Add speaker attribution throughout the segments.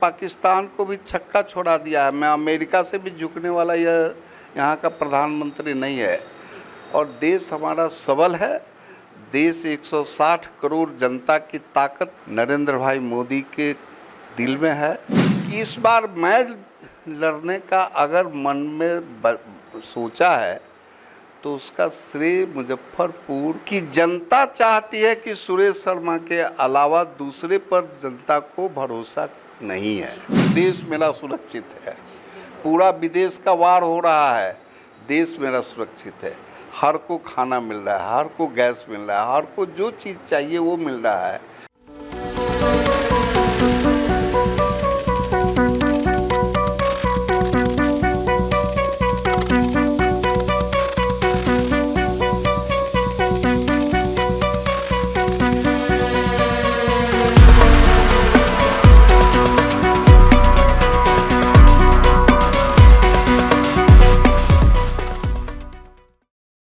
Speaker 1: पाकिस्तान को भी छक्का छोड़ा दिया है। मैं अमेरिका से भी झुकने वाला यह यहाँ का प्रधानमंत्री नहीं है। और देश हमारा सबल है। देश 160 करोड़ जनता की ताकत नरेंद्र भाई मोदी के दिल में है कि इस बार मैं लड़ने का अगर मन में सोचा है तो उसका श्रेय मुजफ्फरपुर की जनता चाहती है कि सुरेश शर्मा के अलावा दूसरे पर जनता को भरोसा नहीं है। देश मेरा सुरक्षित है। पूरा विदेश का वार हो रहा है, देश मेरा सुरक्षित है। हर को खाना मिल रहा है, हर को गैस मिल रहा है, हर को जो चीज़ चाहिए वो मिल रहा है।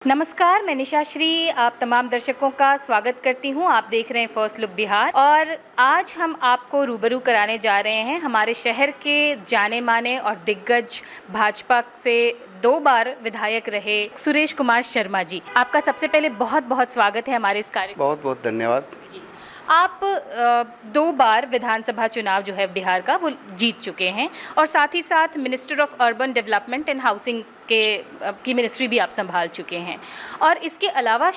Speaker 2: नमस्कार, मैं निशा श्री आप तमाम दर्शकों का स्वागत करती हूं। आप देख रहे हैं फर्स्ट लुक बिहार और आज हम आपको रूबरू कराने जा रहे हैं हमारे शहर के जाने माने और दिग्गज भाजपा से 2 बार विधायक रहे सुरेश कुमार शर्मा जी। आपका सबसे पहले बहुत बहुत स्वागत है हमारे इस कार्यक्रम।
Speaker 1: बहुत बहुत धन्यवाद।
Speaker 2: आप 2 बार विधानसभा चुनाव जो है बिहार का वो जीत चुके हैं और साथ ही साथ minister of urban development and housing की मिनिस्ट्री भी आप संभाल चुके हैं। और इसके अलावा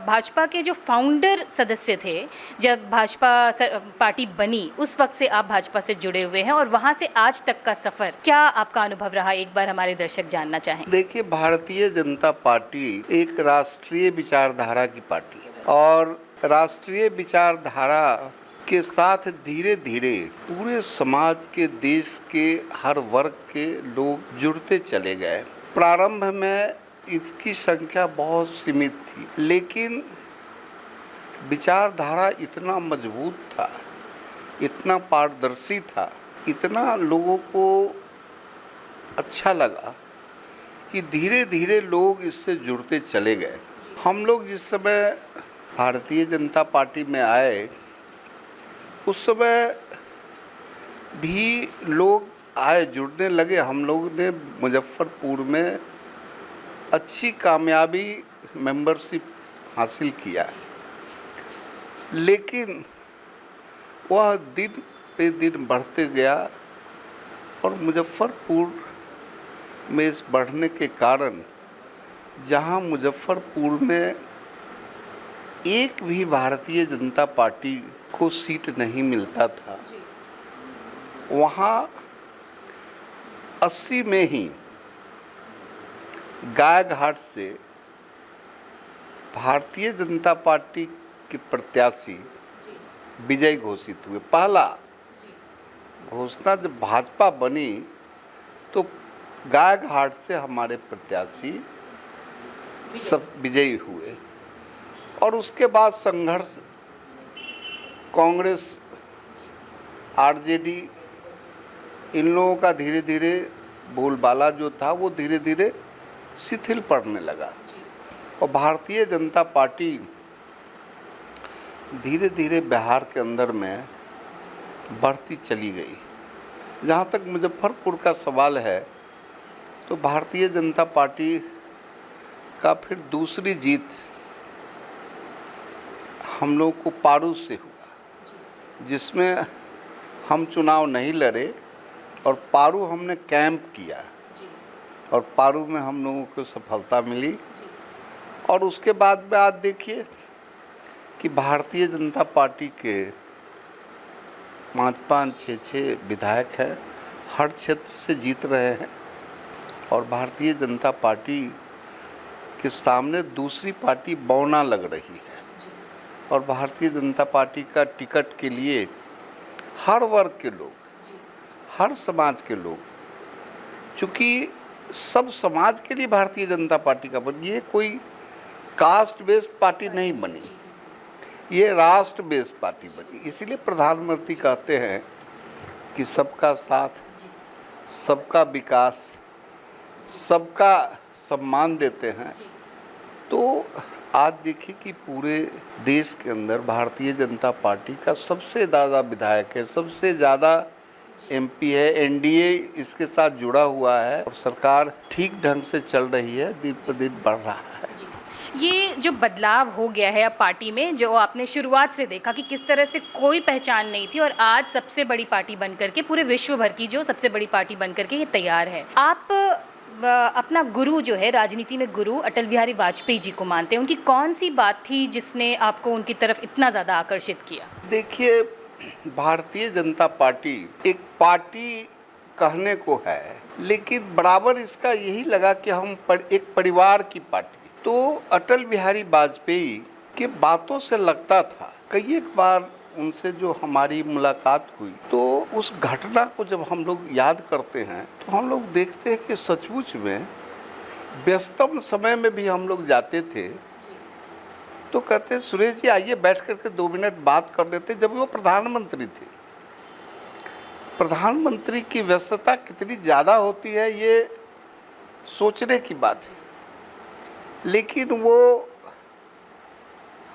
Speaker 2: भाजपा के जो फाउंडर सदस्य थे, जब भाजपा पार्टी बनी उस वक्त से आप भाजपा से जुड़े हुए हैं और वहाँ से आज तक का सफ़र, क्या आपका अनुभव रहा, एक बार हमारे दर्शक जानना चाहें।
Speaker 1: देखिए, भारतीय जनता पार्टी एक राष्ट्रीय विचारधारा की पार्टी है और राष्ट्रीय विचारधारा के साथ धीरे धीरे पूरे समाज के, देश के हर वर्ग के लोग जुड़ते चले गए। प्रारंभ में इसकी संख्या बहुत सीमित थी, लेकिन विचारधारा इतना मजबूत था, इतना पारदर्शी था, इतना लोगों को अच्छा लगा कि धीरे धीरे लोग इससे जुड़ते चले गए। हम लोग जिस समय भारतीय जनता पार्टी में आए उस समय भी लोग आए, जुड़ने लगे। हम लोग ने मुजफ्फरपुर में अच्छी कामयाबी मेंबरशिप हासिल किया, लेकिन वह दिन पे दिन बढ़ते गया और मुजफ्फरपुर में इस बढ़ने के कारण जहां मुजफ्फरपुर में एक भी भारतीय जनता पार्टी को सीट नहीं मिलता था, वहाँ 80 में ही गायघाट से भारतीय जनता पार्टी के प्रत्याशी विजयी घोषित हुए। पहला घोषणा जब भाजपा बनी तो गायघाट से हमारे प्रत्याशी सब विजयी हुए और उसके बाद संघर्ष कांग्रेस, आरजेडी, इन लोगों का धीरे धीरे बोलबाला जो था वो धीरे धीरे शिथिल पड़ने लगा और भारतीय जनता पार्टी धीरे धीरे बिहार के अंदर में बढ़ती चली गई। जहाँ तक मुजफ्फरपुर का सवाल है तो भारतीय जनता पार्टी का फिर दूसरी जीत हम लोग को पारू से हुआ, जिसमें हम चुनाव नहीं लड़े और पारू हमने कैंप किया और पारू में हम लोगों को सफलता मिली। और उसके बाद में आज देखिए कि भारतीय जनता पार्टी के 5-5, 6-6 विधायक हैं, हर क्षेत्र से जीत रहे हैं और भारतीय जनता पार्टी के सामने दूसरी पार्टी बौना लग रही है। और भारतीय जनता पार्टी का टिकट के लिए हर वर्ग के लोग, हर समाज के लोग, चूँकि सब समाज के लिए भारतीय जनता पार्टी का बनी, ये कोई कास्ट बेस्ड पार्टी नहीं बनी, ये राष्ट्र बेस्ड पार्टी बनी। इसीलिए प्रधानमंत्री कहते हैं कि सबका साथ, सबका विकास, सबका सम्मान देते हैं। तो आज देखिए कि पूरे देश के अंदर भारतीय जनता पार्टी का सबसे ज़्यादा विधायक है, सबसे ज़्यादा एमपी है, एनडीए इसके साथ जुड़ा हुआ है और सरकार ठीक ढंग से चल रही है, दिन पर दिन बढ़ रहा है।
Speaker 2: ये जो बदलाव हो गया है अब पार्टी में, जो आपने शुरुआत से देखा कि किस तरह से कोई पहचान नहीं थी और आज सबसे बड़ी पार्टी बन करके, पूरे विश्व भर की जो सबसे बड़ी पार्टी बन करके ये तैयार है। आप अपना गुरु जो है, राजनीति में गुरु अटल बिहारी वाजपेयी जी को मानते हैं। उनकी कौन सी बात थी जिसने आपको उनकी तरफ इतना ज़्यादा आकर्षित किया?
Speaker 1: देखिए, भारतीय जनता पार्टी एक पार्टी कहने को है, लेकिन बराबर इसका यही लगा कि हम एक परिवार की पार्टी। तो अटल बिहारी वाजपेयी के बातों से लगता था, कई एक बार उनसे जो हमारी मुलाकात हुई, तो उस घटना को जब हम लोग याद करते हैं तो हम लोग देखते हैं कि सचमुच में व्यस्तम समय में भी हम लोग जाते थे तो कहते, सुरेश जी आइए बैठ करके 2 मिनट बात कर लेते। जब वो प्रधानमंत्री थे, प्रधानमंत्री की व्यस्तता कितनी ज़्यादा होती है ये सोचने की बात है, लेकिन वो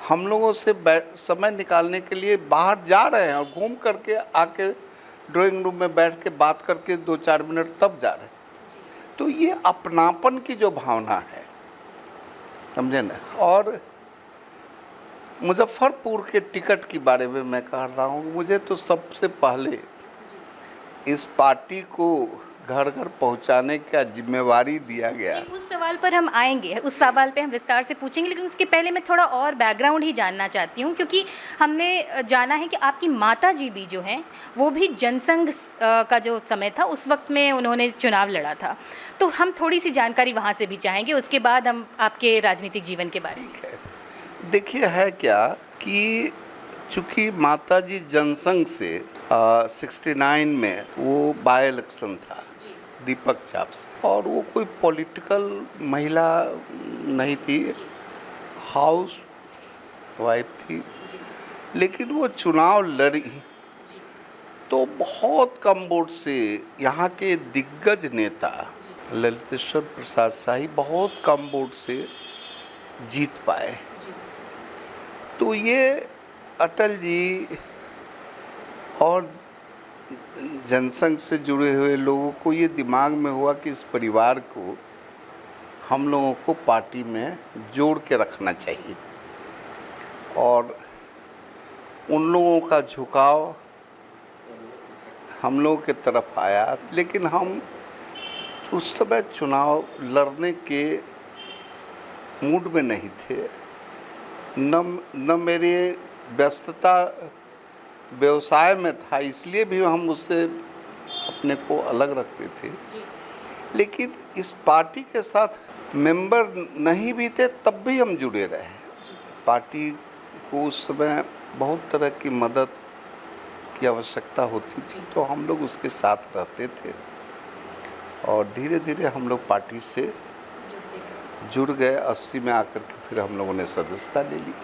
Speaker 1: हम लोगों से समय निकालने के लिए बाहर जा रहे हैं और घूम करके आके ड्राइंग रूम में बैठ के बात करके 2-4 मिनट तब जा रहे हैं। तो ये अपनापन की जो भावना है, समझे ना। और मुजफ्फरपुर के टिकट के बारे में मैं कह रहा हूँ, मुझे तो सबसे पहले इस पार्टी को घर घर पहुंचाने का जिम्मेवारी दिया गया।
Speaker 2: उस सवाल पर हम आएंगे, उस सवाल पे हम विस्तार से पूछेंगे, लेकिन उसके पहले मैं थोड़ा और बैकग्राउंड ही जानना चाहती हूँ, क्योंकि हमने जाना है कि आपकी माता जी भी जो हैं वो भी जनसंघ का जो समय था उस वक्त में उन्होंने चुनाव लड़ा था। तो हम थोड़ी सी जानकारी वहाँ से भी चाहेंगे, उसके बाद हम आपके राजनीतिक जीवन के बारे में।
Speaker 1: ठीक है, देखिए है क्या कि चूँकि माता जी जनसंघ से 69 में वो बाय इलेक्शन था दीपक चाप से, और वो कोई पॉलिटिकल महिला नहीं थी, हाउस वाइफ थी, लेकिन वो चुनाव लड़ी तो बहुत कम वोट से यहाँ के दिग्गज नेता ललितेश्वर प्रसाद शाही बहुत कम वोट से जीत पाए। तो ये अटल जी और जनसंघ से जुड़े हुए लोगों को ये दिमाग में हुआ कि इस परिवार को हम लोगों को पार्टी में जोड़ के रखना चाहिए, और उन लोगों का झुकाव हम लोगों के तरफ आया। लेकिन हम उस समय चुनाव लड़ने के मूड में नहीं थे, न मेरे व्यस्तता व्यवसाय में था, इसलिए भी हम उससे अपने को अलग रखते थे। लेकिन इस पार्टी के साथ मेंबर नहीं भी थे तब भी हम जुड़े रहे। पार्टी को उस समय बहुत तरह की मदद की आवश्यकता होती थी, तो हम लोग उसके साथ रहते थे और धीरे धीरे हम लोग पार्टी से जुड़ गए। 80 में आकर के फिर हम लोगों ने सदस्यता ले ली।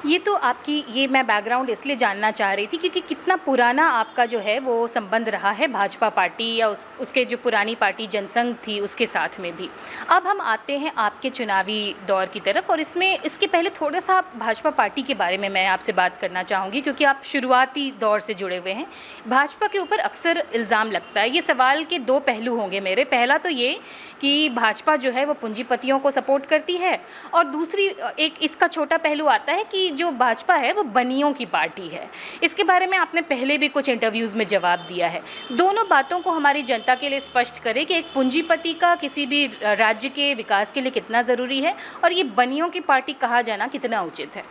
Speaker 2: ये तो आपकी, ये मैं बैकग्राउंड इसलिए जानना चाह रही थी क्योंकि कितना पुराना आपका जो है वो संबंध रहा है भाजपा पार्टी या उसके जो पुरानी पार्टी जनसंघ थी उसके साथ में भी। अब हम आते हैं आपके चुनावी दौर की तरफ, और इसके पहले थोड़ा सा भाजपा पार्टी के बारे में मैं आपसे बात करना चाहूँगी, क्योंकि आप शुरुआती दौर से जुड़े हुए हैं। भाजपा के ऊपर अक्सर इल्ज़ाम लगता है, ये सवाल के 2 पहलू होंगे मेरे। पहला तो ये कि भाजपा जो है वो पूंजीपतियों को सपोर्ट करती है, और दूसरी एक इसका छोटा पहलू आता है कि जो भाजपा है वो बनियों की पार्टी है। इसके बारे में आपने पहले भी कुछ इंटरव्यूज़ में जवाब दिया है। दोनों बातों को हमारी जनता के लिए स्पष्ट करें कि एक पूंजीपति का किसी भी राज्य के विकास के लिए कितना ज़रूरी है और ये बनियों की पार्टी कहा जाना कितना उचित है।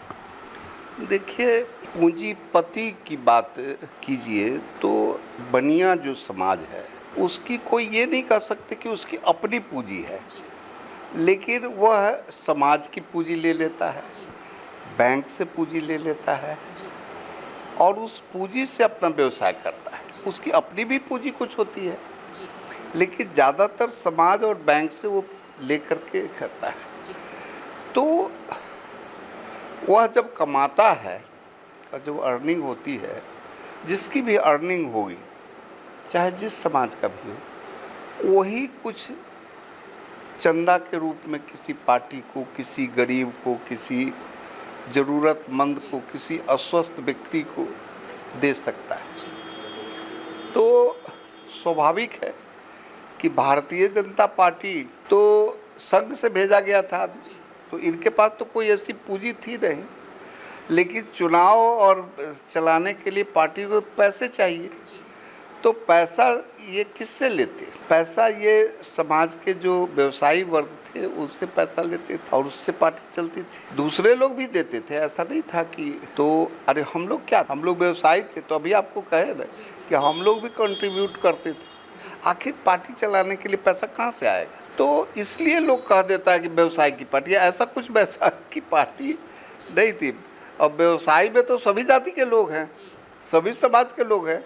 Speaker 1: देखिए, पूंजीपति की बात कीजिए तो बनिया जो समाज है उसकी कोई ये नहीं कह सकते कि उसकी अपनी पूंजी है, लेकिन वह समाज की पूंजी ले लेता है, बैंक से पूंजी ले लेता है और उस पूंजी से अपना व्यवसाय करता है। उसकी अपनी भी पूंजी कुछ होती है, लेकिन ज़्यादातर समाज और बैंक से वो लेकर के करता है। तो वह जब कमाता है और जब अर्निंग होती है, जिसकी भी अर्निंग होगी चाहे जिस समाज का भी हो, वही कुछ चंदा के रूप में किसी पार्टी को, किसी गरीब को, किसी ज़रूरतमंद को, किसी अस्वस्थ व्यक्ति को दे सकता है। तो स्वाभाविक है कि भारतीय जनता पार्टी तो संघ से भेजा गया था, तो इनके पास तो कोई ऐसी पूंजी थी नहीं, लेकिन चुनाव और चलाने के लिए पार्टी को पैसे चाहिए। तो पैसा ये किससे लेते? पैसा ये समाज के जो व्यवसायी वर्ग थे उससे पैसा लेते थे और उससे पार्टी चलती थी। दूसरे लोग भी देते थे, ऐसा नहीं था कि तो अरे हम लोग क्या, हम लोग व्यवसायी थे, तो अभी आपको कहे ना कि हम लोग भी कंट्रीब्यूट करते थे। आखिर पार्टी चलाने के लिए पैसा कहाँ से आएगा? तो इसलिए लोग कह देता है कि व्यवसाय की पार्टी। ऐसा कुछ व्यवसाय की पार्टी नहीं थी। और व्यवसाय में तो सभी जाति के लोग हैं, सभी समाज के लोग हैं।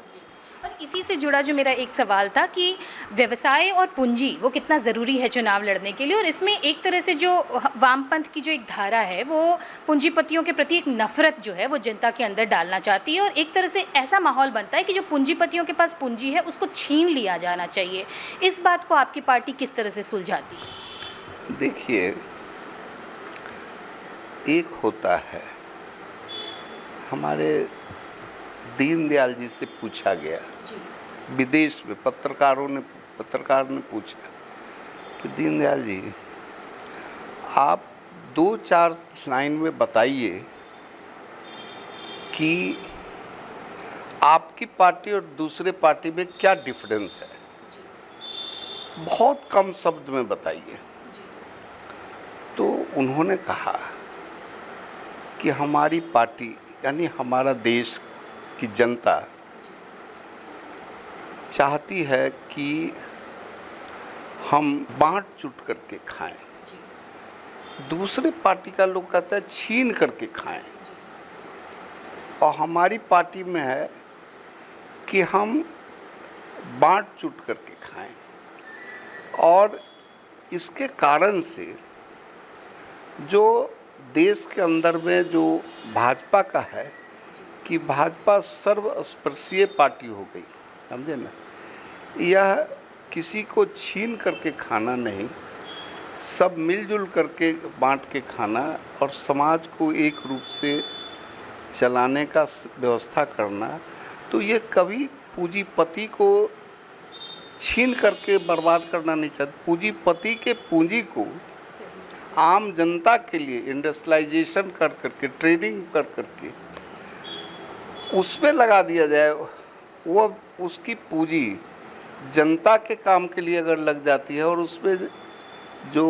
Speaker 2: और इसी से जुड़ा जो मेरा एक सवाल था कि व्यवसाय और पूंजी वो कितना ज़रूरी है चुनाव लड़ने के लिए, और इसमें एक तरह से जो वामपंथ की जो एक धारा है वो पूंजीपतियों के प्रति एक नफरत जो है वो जनता के अंदर डालना चाहती है, और एक तरह से ऐसा माहौल बनता है कि जो पूंजीपतियों के पास पूंजी है उसको छीन लिया जाना चाहिए। इस बात को आपकी पार्टी किस तरह से सुलझाती है?
Speaker 1: देखिए, एक होता है, हमारे दीनदयाल जी से पूछा गया विदेश में, पत्रकार ने पूछा कि दीनदयाल जी आप 2-4 लाइन में बताइए कि आपकी पार्टी और दूसरे पार्टी में क्या डिफरेंस है, बहुत कम शब्द में बताइए। तो उन्होंने कहा कि हमारी पार्टी यानी हमारा देश की जनता चाहती है कि हम बांट चुट करके खाएं, दूसरे पार्टी का लोग कहता है छीन करके खाएं, और हमारी पार्टी में है कि हम बांट चुट करके खाएं। और इसके कारण से जो देश के अंदर में जो भाजपा का है कि भाजपा सर्वस्पर्शीय पार्टी हो गई, समझे ना। यह किसी को छीन करके खाना नहीं, सब मिलजुल करके बांट के खाना और समाज को एक रूप से चलाने का व्यवस्था करना। तो ये कभी पूंजीपति को छीन करके बर्बाद करना नहीं चाहते। पूंजीपति के पूंजी को आम जनता के लिए इंडस्ट्रियलाइजेशन कर करके, ट्रेडिंग कर करके उसमें लगा दिया जाए। वो उसकी पूंजी जनता के काम के लिए अगर लग जाती है और उसमें जो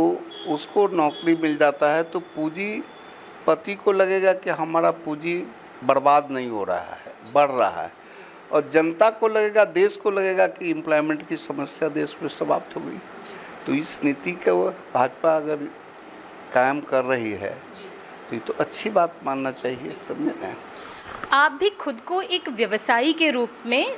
Speaker 1: उसको नौकरी मिल जाता है, तो पूंजीपति को लगेगा कि हमारा पूंजी बर्बाद नहीं हो रहा है, बढ़ रहा है, और जनता को लगेगा, देश को लगेगा कि एम्प्लॉयमेंट की समस्या देश में समाप्त हो गई। तो इस नीति को भाजपा अगर कायम कर रही है तो ये तो अच्छी बात मानना चाहिए, समझे ना।
Speaker 2: आप भी खुद को एक व्यवसायी के रूप में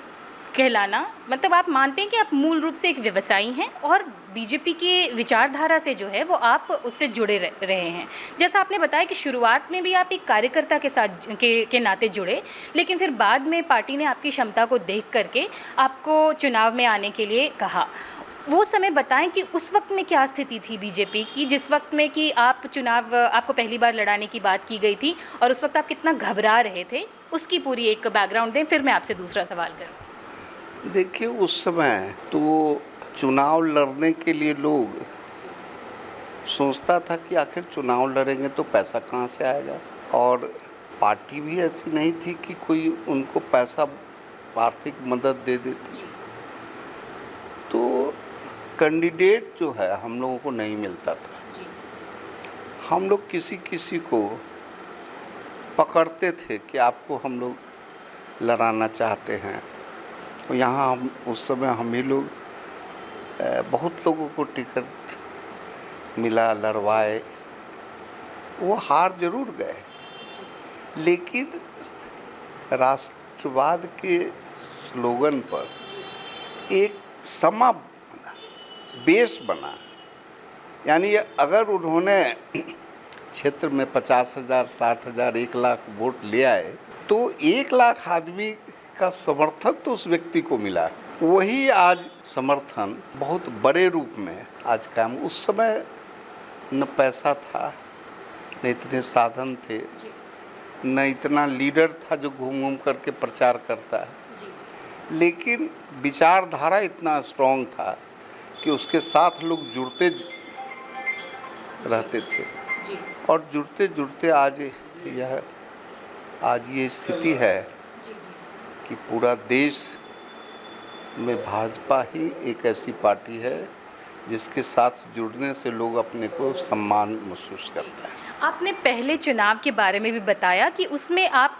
Speaker 2: कहलाना, मतलब आप मानते हैं कि आप मूल रूप से एक व्यवसायी हैं और बीजेपी की विचारधारा से जो है वो आप उससे जुड़े रहे हैं। जैसा आपने बताया कि शुरुआत में भी आप एक कार्यकर्ता के साथ के नाते जुड़े, लेकिन फिर बाद में पार्टी ने आपकी क्षमता को देख करके आपको चुनाव में आने के लिए कहा। वो समय बताएं कि उस वक्त में क्या स्थिति थी बीजेपी की, जिस वक्त में कि आप चुनाव आपको पहली बार लड़ाने की बात की गई थी, और उस वक्त आप कितना घबरा रहे थे, उसकी पूरी एक बैकग्राउंड दें, फिर मैं आपसे दूसरा सवाल करूँ।
Speaker 1: देखिए, उस समय तो चुनाव लड़ने के लिए लोग सोचता था कि आखिर चुनाव लड़ेंगे तो पैसा कहाँ से आएगा, और पार्टी भी ऐसी नहीं थी कि कोई उनको पैसा आर्थिक मदद दे देती। तो कैंडिडेट जो है हम लोगों को नहीं मिलता था। हम लोग किसी किसी को पकड़ते थे कि आपको हम लोग लड़ाना चाहते हैं। यहाँ हम उस समय हम ही लोग बहुत लोगों को टिकट मिला, लड़वाए, वो हार जरूर गए, लेकिन राष्ट्रवाद के स्लोगन पर एक समा बना, बेस बना। यानी अगर उन्होंने क्षेत्र में 50,000, 60,000, 1 लाख वोट ले आए तो 1 लाख आदमी का समर्थन तो उस व्यक्ति को मिला। वही आज समर्थन बहुत बड़े रूप में आज काम। उस समय न पैसा था, न इतने साधन थे, न इतना लीडर था जो घूम घूम करके प्रचार करता है। लेकिन विचारधारा इतना स्ट्रांग था कि उसके साथ लोग जुड़ते रहते थे और जुड़ते जुड़ते आज ये स्थिति है कि पूरा देश में भाजपा ही एक ऐसी पार्टी है जिसके साथ जुड़ने से लोग अपने को सम्मान महसूस करता है।
Speaker 2: आपने पहले चुनाव के बारे में भी बताया कि उसमें आप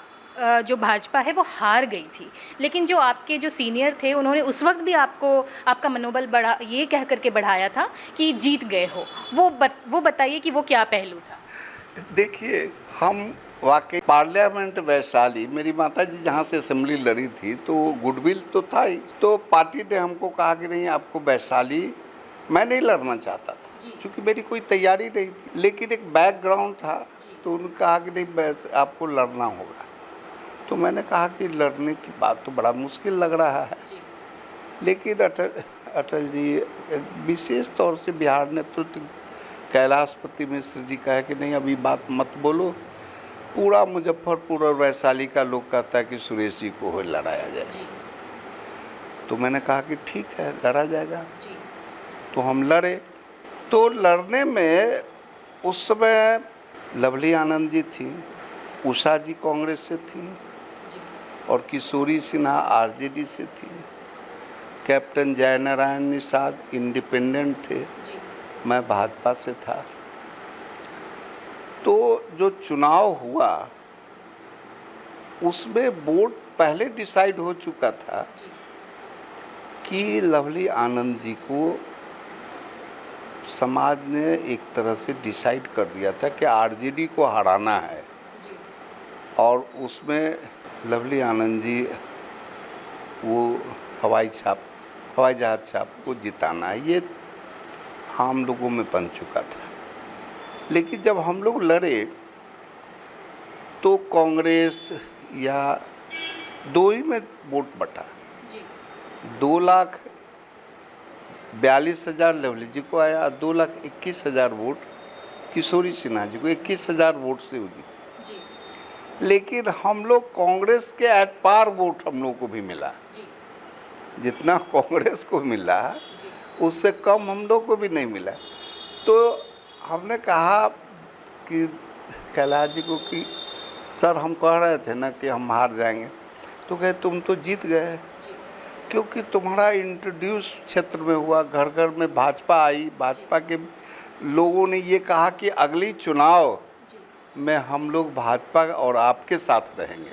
Speaker 2: जो भाजपा है वो हार गई थी, लेकिन जो आपके जो सीनियर थे उन्होंने उस वक्त भी आपका मनोबल बढ़ा ये कह करके बढ़ाया था कि जीत गए हो। वो बताइए कि वो क्या पहलू था।
Speaker 1: देखिए, हम वाकई पार्लियामेंट वैशाली, मेरी माता जी जहाँ से असेंबली लड़ी थी तो गुडविल तो था ही, तो पार्टी ने हमको कहा कि नहीं आपको वैशाली, मैं नहीं लड़ना चाहता था क्योंकि मेरी कोई तैयारी नहीं थी, लेकिन एक बैकग्राउंड था तो उन्होंने कहा कि नहीं आपको लड़ना होगा। तो मैंने कहा कि लड़ने की बात तो बड़ा मुश्किल लग रहा है, लेकिन अटल जी विशेष तौर से बिहार नेतृत्व कैलाशपति मिश्र जी कहा कि नहीं अभी बात मत बोलो, पूरा मुजफ्फरपुर और वैशाली का लोग कहता है कि सुरेश जी को लड़ाया जाए। तो मैंने कहा कि ठीक है लड़ा जाएगा। तो हम लड़े। तो लड़ने में उस समय लवली आनंद जी थी, उषा जी कांग्रेस से थी और किशोरी सिन्हा आरजेडी से थी, कैप्टन जयनारायण निषाद इंडिपेंडेंट थे, मैं भाजपा से था। तो जो चुनाव हुआ उसमें वोट पहले डिसाइड हो चुका था कि लवली आनंद जी को समाज ने एक तरह से डिसाइड कर दिया था कि आरजेडी को हराना है और उसमें लवली आनंद जी वो हवाई जहाज छाप को जिताना है, ये आम लोगों में बन चुका था। लेकिन जब हम लोग लड़े तो कांग्रेस या दो ही में वोट बटा, 2,42,000 लवली जी को आया, 2,21,000 वोट किशोरी सिन्हा जी को, 21,000 वोट से हुई। लेकिन हम लोग कांग्रेस के एट पार वोट हम लोग को भी मिला, जितना कांग्रेस को मिला उससे कम हम लोग को भी नहीं मिला। तो हमने कहा कि कैलाश जी को कि सर हम कह रहे थे ना कि हम हार जाएंगे, तो कहे तुम तो जीत गए क्योंकि तुम्हारा इंट्रोड्यूस क्षेत्र में हुआ, घर घर में भाजपा आई, भाजपा के लोगों ने ये कहा कि अगली चुनाव में हम लोग भाजपा और आपके साथ रहेंगे।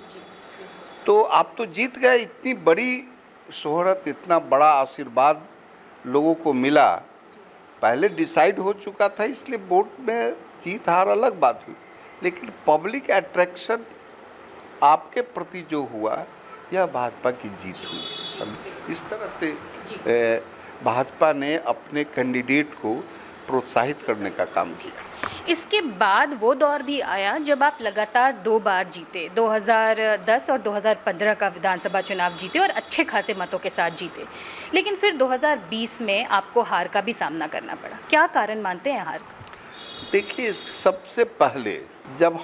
Speaker 1: तो आप तो जीत गए, इतनी बड़ी शोहरत, इतना बड़ा आशीर्वाद लोगों को मिला, पहले डिसाइड हो चुका था, इसलिए वोट में जीत हार अलग बात हुई, लेकिन पब्लिक अट्रैक्शन आपके प्रति जो हुआ यह भाजपा की जीत हुई। इस तरह से भाजपा ने अपने कैंडिडेट को प्रोत्साहित करने का काम किया।
Speaker 2: इसके बाद वो दौर भी आया जब आप लगातार 2 बार जीते, 2010 और 2015 का विधानसभा चुनाव जीते और अच्छे खासे मतों के साथ जीते, लेकिन फिर 2020 में आपको हार का भी सामना करना पड़ा। क्या कारण मानते हैं हार का?
Speaker 1: देखिए, सबसे पहले जब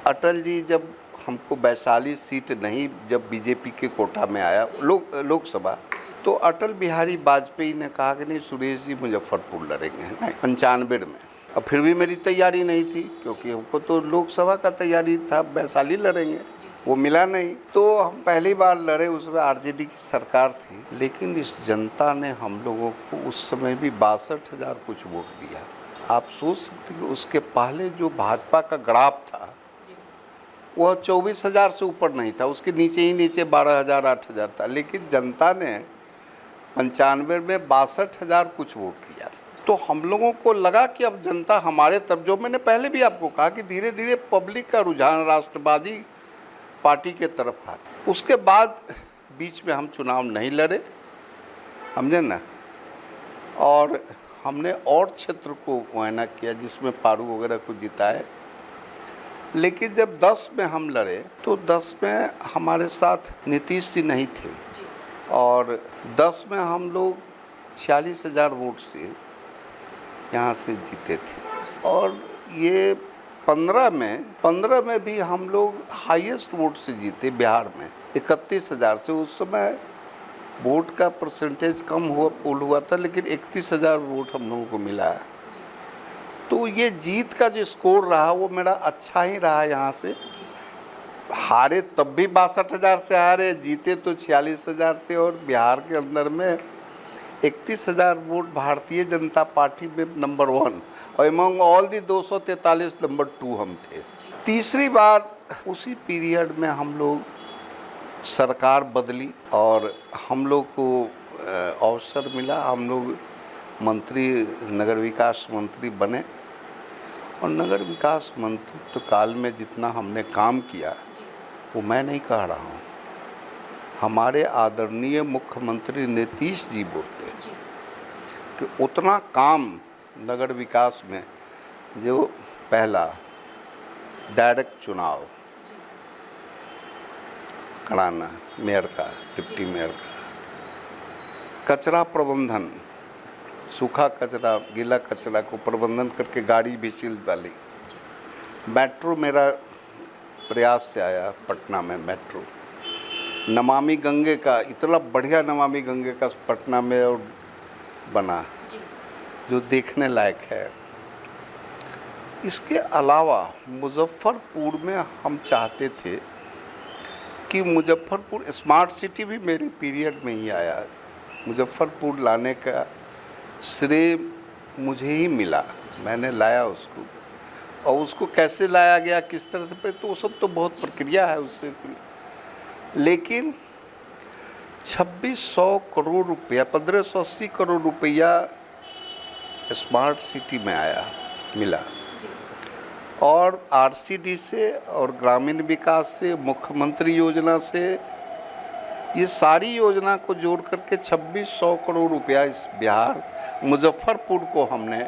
Speaker 1: अटल जी जब हमको वैशाली सीट नहीं, जब बीजेपी के कोटा में आया लोकसभा, तो अटल बिहारी वाजपेयी ने कहा कि नहीं सुरेश जी मुजफ्फरपुर लड़ेंगे 95 में। अब फिर भी मेरी तैयारी नहीं थी क्योंकि हमको तो लोकसभा का तैयारी था, वैशाली लड़ेंगे, वो मिला नहीं। तो हम पहली बार लड़े, उसमें आरजेडी की सरकार थी, लेकिन इस जनता ने हम लोगों को उस समय भी 62,000 कुछ वोट दिया। आप सोच सकते कि उसके पहले जो भाजपा का ग्राफ था वह 24,000 से ऊपर नहीं था, उसके नीचे ही नीचे 12,000 8,000 था, लेकिन जनता ने 95 में 62,000 कुछ वोट दिया। तो हम लोगों को लगा कि अब जनता हमारे तरफ, जो मैंने पहले भी आपको कहा कि धीरे धीरे पब्लिक का रुझान राष्ट्रवादी पार्टी के तरफ आ। उसके बाद बीच में हम चुनाव नहीं लड़े, समझे ना, और हमने और क्षेत्र को मुआयना किया जिसमें पारू वगैरह को जिताए। लेकिन जब 10 में हम लड़े तो 10 में हमारे साथ नीतीश जी नहीं थे और 10 में हम लोग 46,000 वोट से यहाँ से जीते थे। और ये 15 में भी हम लोग हाईएस्ट वोट से जीते बिहार में 31,000 से। उस समय वोट का परसेंटेज कम हुआ पोल हुआ था, लेकिन 31,000 वोट हम लोगों को मिला है। तो ये जीत का जो स्कोर रहा वो मेरा अच्छा ही रहा। यहाँ से हारे तब भी 62,000 से हारे, जीते तो 46,000 से, और बिहार के अंदर में 31,000 वोट भारतीय जनता पार्टी में नंबर 1 और एमंग ऑल दी 243 नंबर 2 हम थे। तीसरी बार उसी पीरियड में हम लोग सरकार बदली और हम लोग को अवसर मिला, हम लोग मंत्री, नगर विकास मंत्री बने, और नगर विकास मंत्री तो काल में जितना हमने काम किया वो मैं नहीं कह रहा हूँ, हमारे आदरणीय मुख्यमंत्री नीतीश जी बोलते हैं कि उतना काम नगर विकास में, जो पहला डायरेक्ट चुनाव कराना मेयर का, डिप्टी मेयर का, कचरा प्रबंधन, सूखा कचरा, गीला कचरा को प्रबंधन करके गाड़ी भी सील डाली, मेट्रो मेरा प्रयास से आया पटना में मेट्रो, नमामि गंगे का, इतना बढ़िया नमामि गंगे का पटना में और बना जो देखने लायक है। इसके अलावा मुजफ्फरपुर में हम चाहते थे कि मुजफ्फरपुर स्मार्ट सिटी भी मेरे पीरियड में ही आया। मुजफ्फरपुर लाने का श्रेय मुझे ही मिला, मैंने लाया उसको, और उसको कैसे लाया गया, किस तरह से, तो वो सब तो बहुत प्रक्रिया है उससे। लेकिन 2600 करोड़ रुपया, 1580 करोड़ रुपया स्मार्ट सिटी में आया, मिला, और आरसीडी से और ग्रामीण विकास से, मुख्यमंत्री योजना से, ये सारी योजना को जोड़ करके 2600 करोड़ रुपया इस बिहार मुजफ्फरपुर को हमने,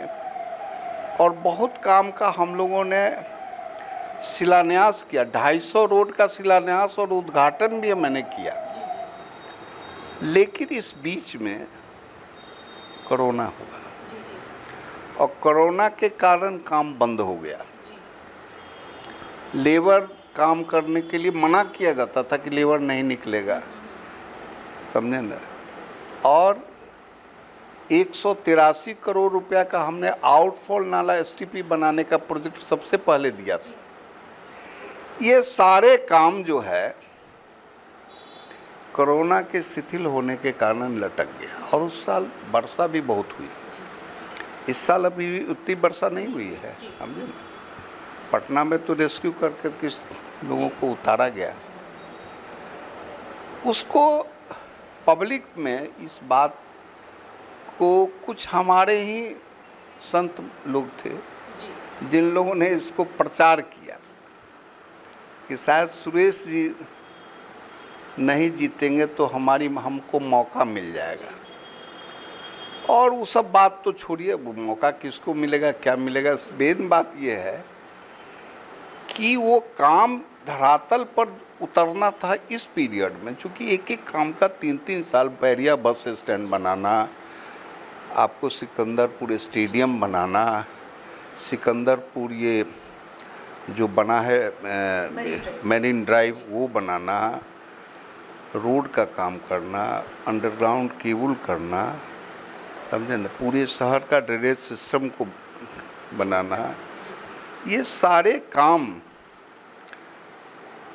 Speaker 1: और बहुत काम का हम लोगों ने शिलान्यास किया, 250 रोड का शिलान्यास और उद्घाटन भी मैंने किया। लेकिन इस बीच में कोरोना हुआ, और कोरोना के कारण काम बंद हो गया। लेबर काम करने के लिए मना किया जाता था कि लेबर नहीं निकलेगा, समझे ना। और 183 करोड़ रुपया का हमने आउटफॉल नाला एसटीपी बनाने का प्रोजेक्ट सबसे पहले दिया था। ये सारे काम जो है कोरोना के शिथिल होने के कारण लटक गया, और उस साल वर्षा भी बहुत हुई। इस साल अभी भी उतनी वर्षा नहीं हुई है, समझे ना। पटना में तो रेस्क्यू करके किस लोगों को उतारा गया। उसको पब्लिक में इस बात को कुछ हमारे ही संत लोग थे जिन लोगों ने इसको प्रचार किया कि शायद सुरेश जी नहीं जीतेंगे तो हमको मौका मिल जाएगा। और वो सब बात तो छोड़िए, वो मौका किसको मिलेगा, क्या मिलेगा। मेन बात ये है कि वो काम धरातल पर उतरना था इस पीरियड में, क्योंकि एक एक काम का 3-3 साल, बैरिया बस स्टैंड बनाना, आपको सिकंदरपुर स्टेडियम बनाना, सिकंदरपुर ये जो बना है मेरिन ड्राइव वो बनाना, रोड का काम करना, अंडरग्राउंड केबल करना, समझे ना, पूरे शहर का ड्रेनेज सिस्टम को बनाना, ये सारे काम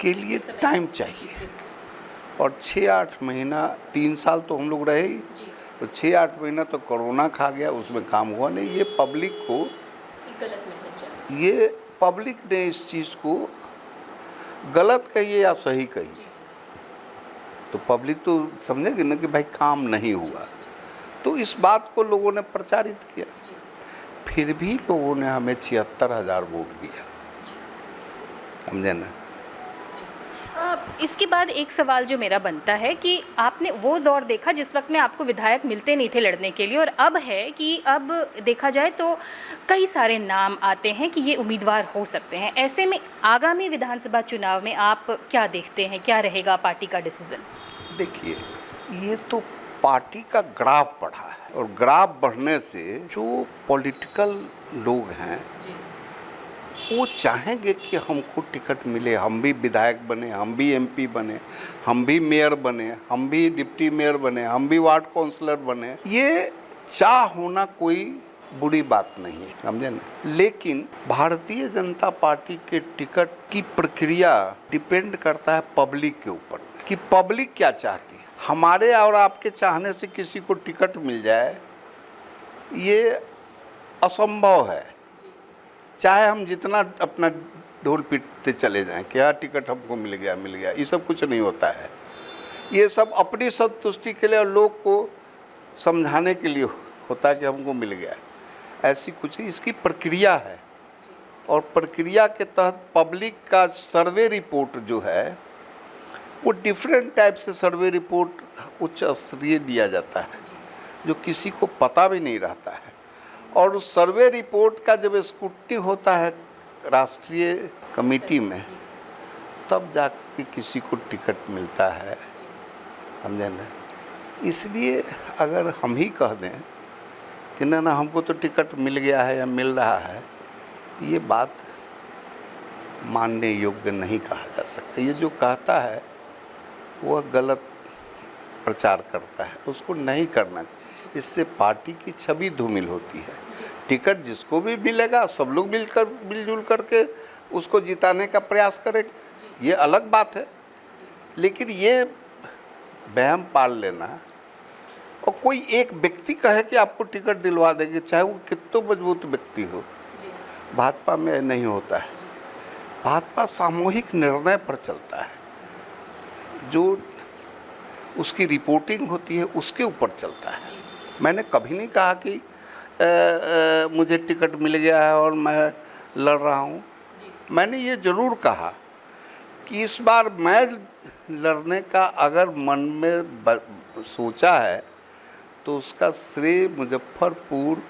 Speaker 1: के लिए टाइम चाहिए। और 6-8 महीना, 3 साल तो हम लोग रहे ही, तो 6-8 महीना तो कोरोना खा गया, उसमें काम हुआ नहीं। ये पब्लिक को गलत मैसेज चला, ये पब्लिक ने इस चीज़ को गलत कहिए या सही कहिए, तो पब्लिक तो समझेगी ना कि भाई काम नहीं हुआ। तो इस बात को लोगों ने प्रचारित किया, फिर भी लोगों ने हमें 76,000 वोट दिया, समझे ना।
Speaker 2: इसके बाद एक सवाल जो मेरा बनता है कि आपने वो दौर देखा जिस वक्त में आपको विधायक मिलते नहीं थे लड़ने के लिए, और अब है कि अब देखा जाए तो कई सारे नाम आते हैं कि ये उम्मीदवार हो सकते हैं। ऐसे में आगामी विधानसभा चुनाव में आप क्या देखते हैं, क्या रहेगा पार्टी का डिसीजन?
Speaker 1: देखिए, ये तो पार्टी का ग्राफ बढ़ा है, और ग्राफ बढ़ने से जो पॉलिटिकल लोग हैं वो चाहेंगे कि हमको टिकट मिले, हम भी विधायक बने, हम भी एमपी बने, हम भी मेयर बने, हम भी डिप्टी मेयर बने, हम भी वार्ड काउंसलर बने। ये चाह होना कोई बुरी बात नहीं है, समझे ना। लेकिन भारतीय जनता पार्टी के टिकट की प्रक्रिया डिपेंड करता है पब्लिक के ऊपर कि पब्लिक क्या चाहती है। हमारे और आपके चाहने से किसी को टिकट मिल जाए ये असंभव है, चाहे हम जितना अपना ढोल पीटते चले जाएं कि हाँ टिकट हमको मिल गया, ये सब कुछ नहीं होता है। ये सब अपनी संतुष्टि के लिए और लोग को समझाने के लिए होता है कि हमको मिल गया, ऐसी कुछ इसकी प्रक्रिया है। और प्रक्रिया के तहत पब्लिक का सर्वे रिपोर्ट जो है वो डिफरेंट टाइप से सर्वे रिपोर्ट उच्च स्तरीय दिया जाता है जो किसी को पता भी नहीं रहता है। और उस सर्वे रिपोर्ट का जब स्क्रूटनी होता है राष्ट्रीय कमेटी में, तब जाके किसी को टिकट मिलता है, समझे ना। इसलिए अगर हम ही कह दें कि ना हमको तो टिकट मिल गया है या मिल रहा है, ये बात मानने योग्य नहीं कहा जा सकता। ये जो कहता है वह गलत प्रचार करता है, उसको नहीं करना चाहिए। इससे पार्टी की छवि धूमिल होती है। टिकट जिसको भी मिलेगा सब लोग मिलजुल करके उसको जिताने का प्रयास करेंगे, ये अलग बात है। लेकिन ये वहम पाल लेना और कोई एक व्यक्ति कहे कि आपको टिकट दिलवा देंगे, चाहे वो कितना मजबूत व्यक्ति हो, भाजपा में नहीं होता है। भाजपा सामूहिक निर्णय पर चलता है, जो उसकी रिपोर्टिंग होती है उसके ऊपर चलता है। मैंने कभी नहीं कहा कि मुझे टिकट मिल गया है और मैं लड़ रहा हूँ। मैंने ये ज़रूर कहा कि इस बार मैं लड़ने का अगर मन में सोचा है तो उसका श्रेय मुजफ्फरपुर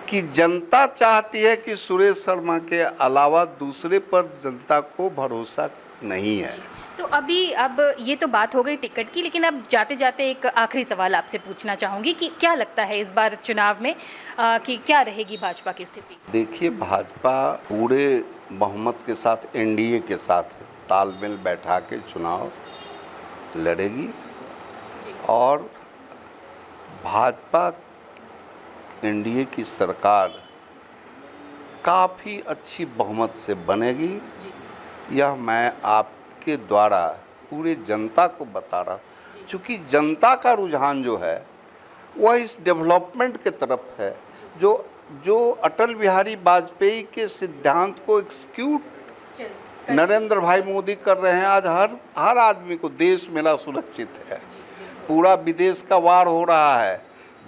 Speaker 1: की जनता चाहती है कि सुरेश शर्मा के अलावा दूसरे पर जनता को भरोसा नहीं है।
Speaker 2: तो अभी अब ये तो बात हो गई टिकट की, लेकिन अब जाते जाते एक आखिरी सवाल आपसे पूछना चाहूँगी कि क्या लगता है इस बार चुनाव में कि क्या रहेगी भाजपा की स्थिति? देखिए,
Speaker 1: भाजपा पूरे बहुमत के साथ एनडीए के साथ तालमेल बैठा के चुनाव लड़ेगी और भाजपा एनडीए की सरकार काफ़ी अच्छी बहुमत से बनेगी। यह मैं आपके द्वारा पूरे जनता को बता रहा, क्योंकि जनता का रुझान जो है वह इस डेवलपमेंट के तरफ है। जो अटल बिहारी वाजपेयी के सिद्धांत को एग्जीक्यूट नरेंद्र भाई मोदी कर रहे हैं। आज हर आदमी को देश मेरा सुरक्षित है, पूरा विदेश का वार हो रहा है,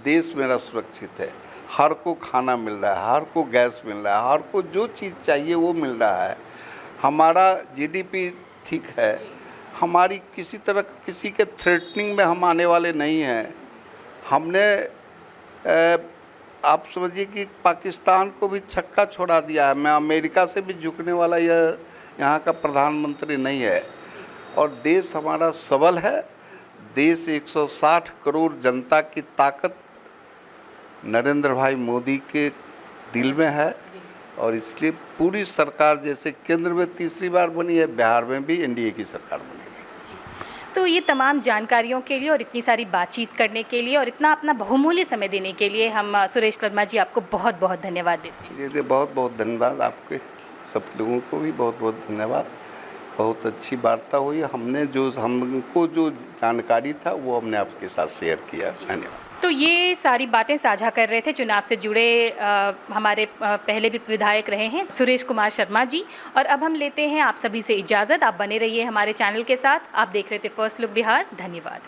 Speaker 1: देश मेरा सुरक्षित है, हर को खाना मिल रहा है, हर को गैस मिल रहा है, हर को जो चीज़ चाहिए वो मिल रहा है, हमारा जीडीपी ठीक है, हमारी किसी तरह किसी के थ्रेटनिंग में हम आने वाले नहीं हैं। हमने आप समझिए कि पाकिस्तान को भी छक्का छोड़ा दिया है। मैं अमेरिका से भी झुकने वाला यह यहाँ का प्रधानमंत्री नहीं है। और देश हमारा सबल है। देश 160 करोड़ जनता की ताकत नरेंद्र भाई मोदी के दिल में है और इसलिए पूरी सरकार जैसे केंद्र में तीसरी बार बनी है, बिहार में भी एनडीए की सरकार बनेगी।
Speaker 2: तो ये तमाम जानकारियों के लिए और इतनी सारी बातचीत करने के लिए और इतना अपना बहुमूल्य समय देने के लिए हम सुरेश शर्मा जी आपको बहुत बहुत धन्यवाद देते हैं।
Speaker 1: जी बहुत बहुत धन्यवाद, आपके सब लोगों को भी बहुत बहुत धन्यवाद। बहुत अच्छी वार्ता हुई। हमको जो जानकारी था वो हमने आपके साथ शेयर किया। धन्यवाद।
Speaker 2: तो ये सारी बातें साझा कर रहे थे चुनाव से जुड़े हमारे पहले भी विधायक रहे हैं सुरेश कुमार शर्मा जी। और अब हम लेते हैं आप सभी से इजाज़त। आप बने रहिए हमारे चैनल के साथ। आप देख रहे थे फर्स्ट लुक बिहार। धन्यवाद।